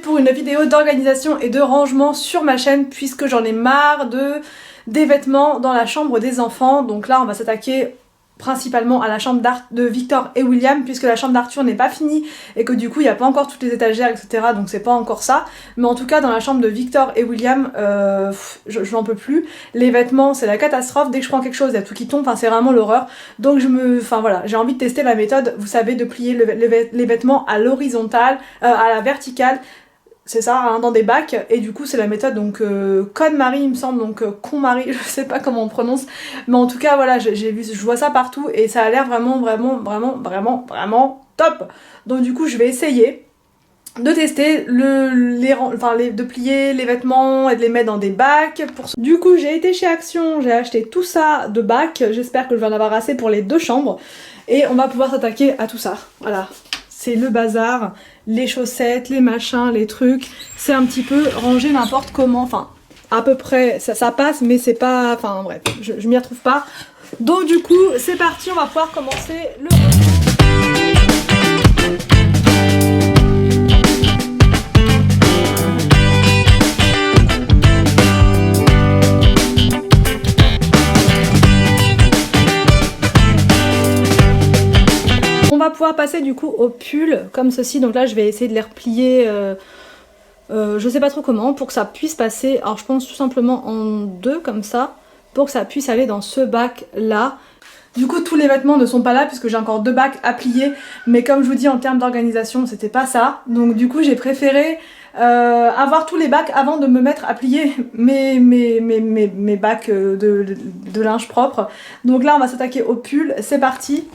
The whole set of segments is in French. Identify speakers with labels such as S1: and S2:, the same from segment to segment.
S1: pour une vidéo d'organisation et de rangement sur ma chaîne puisque j'en ai marre des vêtements dans la chambre des enfants. Donc là on va s'attaquer principalement à la chambre de Victor et William puisque la chambre d'Arthur n'est pas finie et que du coup il n'y a pas encore toutes les étagères etc, donc c'est pas encore ça, mais en tout cas dans la chambre de Victor et William je n'en peux plus, les vêtements c'est la catastrophe, dès que je prends quelque chose il y a tout qui tombe, enfin c'est vraiment l'horreur, donc voilà, j'ai envie de tester la méthode, vous savez, de plier les vêtements à l'horizontale, à la verticale, c'est ça, hein, dans des bacs, et du coup c'est la méthode donc KonMari il me semble, donc KonMari, je sais pas comment on prononce, mais en tout cas voilà, je vois ça partout et ça a l'air vraiment top. Donc du coup je vais essayer de tester de plier les vêtements et de les mettre dans des bacs. Du coup j'ai été chez Action, j'ai acheté tout ça de bacs, j'espère que je vais en avoir assez pour les 2 chambres et on va pouvoir s'attaquer à tout ça, voilà. C'est le bazar, les chaussettes, les machins, les trucs, c'est un petit peu rangé n'importe comment, enfin à peu près ça passe mais c'est pas, enfin bref, je m'y retrouve pas. Donc du coup c'est parti, on va pouvoir commencer le... On va pouvoir passer du coup aux pulls comme ceci, donc là je vais essayer de les replier, je sais pas trop comment, pour que ça puisse passer, alors je pense tout simplement en 2 comme ça, pour que ça puisse aller dans ce bac là. Du coup tous les vêtements ne sont pas là puisque j'ai encore 2 bacs à plier, mais comme je vous dis en termes d'organisation c'était pas ça, donc du coup j'ai préféré avoir tous les bacs avant de me mettre à plier mes bacs de linge propre. Donc là on va s'attaquer aux pulls, c'est parti.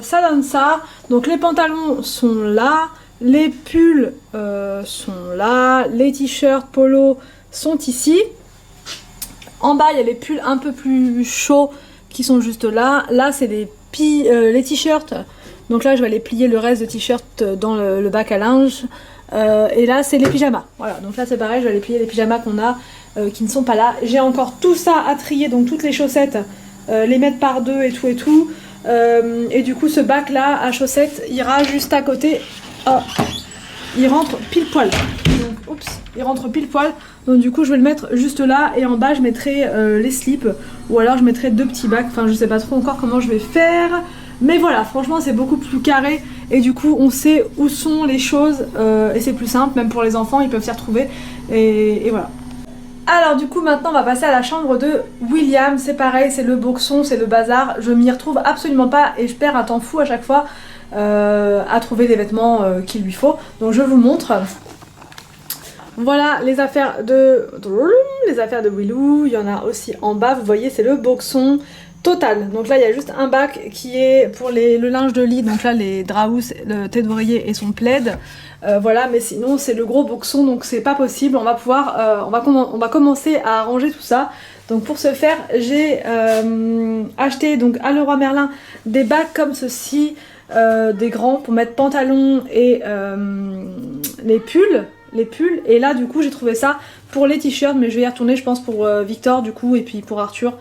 S1: Ça donne ça, donc les pantalons sont là, les pulls sont là, les t-shirts polo sont ici, en bas il y a les pulls un peu plus chauds qui sont juste là, là c'est les t-shirts, donc là je vais aller plier le reste de t-shirts dans le bac à linge, et là c'est les pyjamas, voilà, donc là c'est pareil, je vais aller plier les pyjamas qu'on a qui ne sont pas là, j'ai encore tout ça à trier, donc toutes les chaussettes, les mettre par 2 et tout, et du coup ce bac là à chaussettes ira juste à côté, il rentre pile poil, donc oups, il rentre pile poil, donc du coup je vais le mettre juste là et en bas je mettrai les slips ou alors je mettrai 2 petits bacs, enfin je sais pas trop encore comment je vais faire, mais voilà, franchement c'est beaucoup plus carré et du coup on sait où sont les choses et c'est plus simple, même pour les enfants ils peuvent s'y retrouver et voilà. Alors du coup maintenant on va passer à la chambre de William, c'est pareil, c'est le boxon, c'est le bazar, je m'y retrouve absolument pas et je perds un temps fou à chaque fois à trouver les vêtements qu'il lui faut, donc je vous montre. Voilà les affaires de Willou, il y en a aussi en bas, vous voyez c'est le boxon, total. Donc là il y a juste un bac qui est pour le linge de lit, donc là les draps, le thé d'oreiller et son plaid. Voilà, mais sinon c'est le gros boxon, donc c'est pas possible. On va pouvoir, on va commencer à ranger tout ça. Donc pour ce faire, j'ai acheté donc à Leroy Merlin des bacs comme ceci, des grands pour mettre pantalons et les pulls. Et là du coup j'ai trouvé ça pour les t-shirts, mais je vais y retourner je pense pour Victor du coup et puis pour Arthur.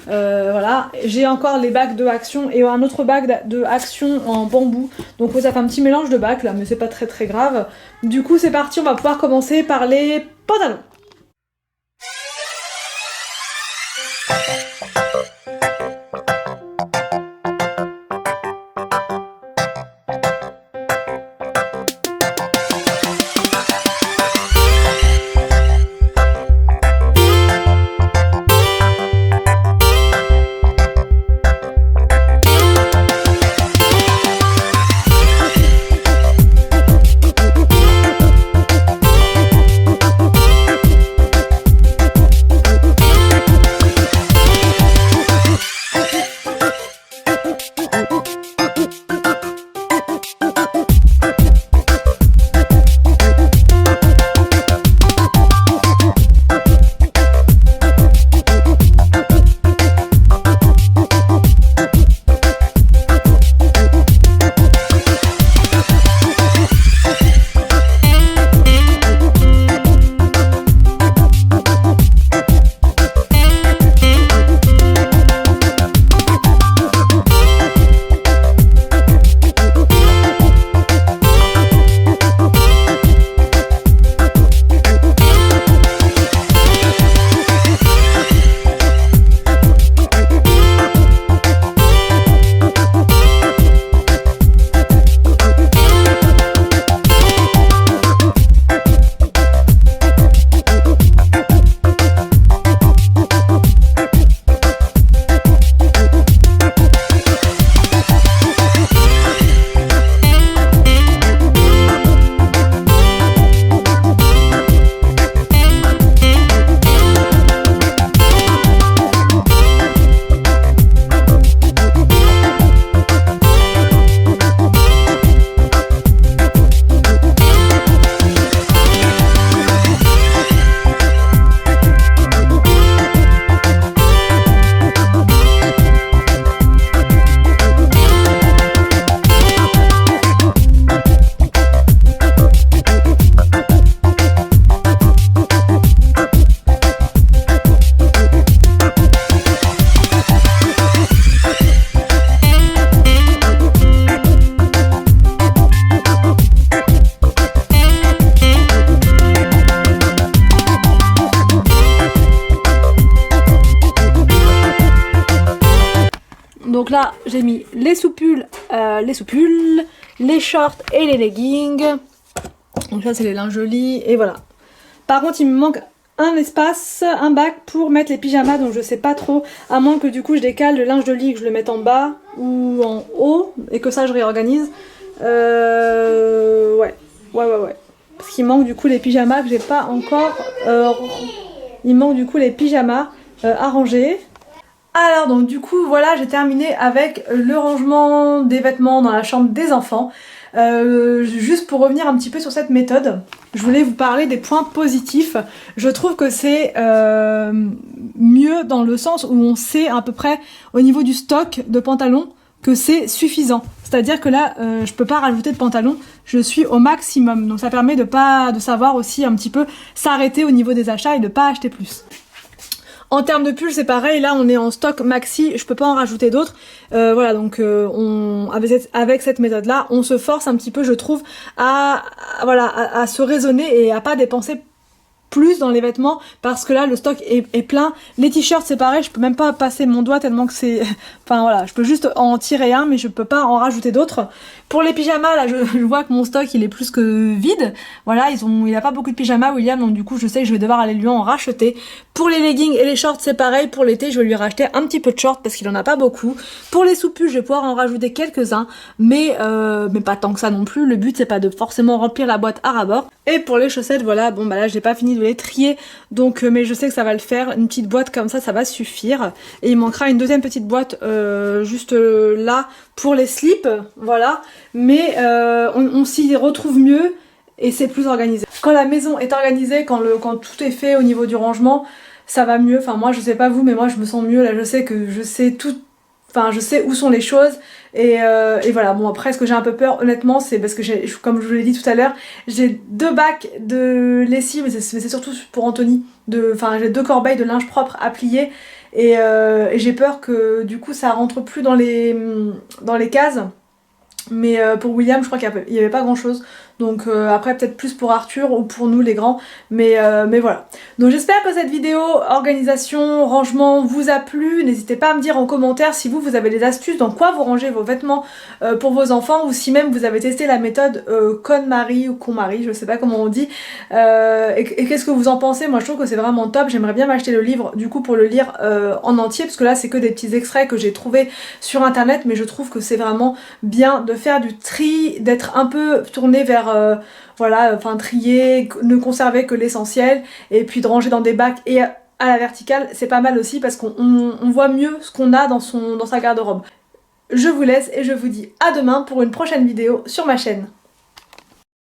S1: Voilà, j'ai encore les bacs de Action et un autre bac de Action en bambou. Donc ça fait un petit mélange de bacs là, mais c'est pas très grave. Du coup c'est parti, on va pouvoir commencer par les pantalons. Donc là j'ai mis les soupules, les shorts et les leggings. Donc là c'est les linges de lit et voilà. Par contre il me manque un espace, un bac pour mettre les pyjamas, donc je sais pas trop, à moins que du coup je décale le linge de lit, que je le mette en bas ou en haut et que ça je réorganise. Ouais. Parce qu'il manque du coup les pyjamas que j'ai pas encore. Il manque du coup les pyjamas arrangés. Alors donc du coup voilà, j'ai terminé avec le rangement des vêtements dans la chambre des enfants. Juste pour revenir un petit peu sur cette méthode, je voulais vous parler des points positifs. Je trouve que c'est mieux dans le sens où on sait à peu près au niveau du stock de pantalons que c'est suffisant. C'est-à-dire que là, je peux pas rajouter de pantalons, je suis au maximum. Donc ça permet de savoir aussi un petit peu s'arrêter au niveau des achats et de pas acheter plus. En termes de pulls, c'est pareil, là on est en stock maxi, je peux pas en rajouter d'autres. Voilà, donc avec cette méthode-là, on se force un petit peu, je trouve, à se raisonner et à pas dépenser plus dans les vêtements, parce que là le stock est plein. Les t-shirts c'est pareil, je peux même pas passer mon doigt tellement que c'est... Enfin voilà, je peux juste en tirer un mais je peux pas en rajouter d'autres. Pour les pyjamas là je vois que mon stock il est plus que vide. Voilà, il a pas beaucoup de pyjamas William, donc du coup je sais que je vais devoir aller lui en racheter. Pour les leggings et les shorts c'est pareil, pour l'été je vais lui racheter un petit peu de shorts parce qu'il en a pas beaucoup. Pour les soupules je vais pouvoir en rajouter quelques-uns, mais pas tant que ça non plus. Le but c'est pas de forcément remplir la boîte à ras-bord. Et pour les chaussettes voilà, bon bah là j'ai pas fini de les trier, donc mais je sais que ça va le faire. Une petite boîte comme ça va suffire. Et il manquera une deuxième petite boîte juste là pour les slips, voilà. Mais on s'y retrouve mieux et c'est plus organisé. Quand la maison est organisée, quand tout est fait au niveau du rangement, ça va mieux. Enfin moi je sais pas vous, mais moi je me sens mieux là. Je sais que je sais tout. Enfin, je sais où sont les choses et voilà. Bon, après, ce que j'ai un peu peur, honnêtement, c'est parce que comme je vous l'ai dit tout à l'heure, j'ai 2 bacs de lessive, mais c'est surtout pour Anthony. Enfin, j'ai 2 corbeilles de linge propre à plier et j'ai peur que du coup ça rentre plus dans les cases. Mais pour William, je crois qu'il n'y avait pas grand chose. Donc après peut-être plus pour Arthur ou pour nous les grands. Mais voilà. Donc j'espère que cette vidéo organisation, rangement vous a plu. N'hésitez pas à me dire en commentaire si vous avez des astuces dans quoi vous rangez vos vêtements pour vos enfants. Ou si même vous avez testé la méthode KonMari ou KonMari, je sais pas comment on dit. Et qu'est-ce que vous en pensez? Moi je trouve que c'est vraiment top. J'aimerais bien m'acheter le livre du coup pour le lire en entier. Parce que là c'est que des petits extraits que j'ai trouvés sur internet. Mais je trouve que c'est vraiment bien de faire du tri, d'être un peu tourné vers voilà, enfin trier, ne conserver que l'essentiel et puis de ranger dans des bacs et à la verticale, c'est pas mal aussi parce qu'on voit mieux ce qu'on a dans sa garde-robe. Je vous laisse et je vous dis à demain pour une prochaine vidéo sur ma chaîne.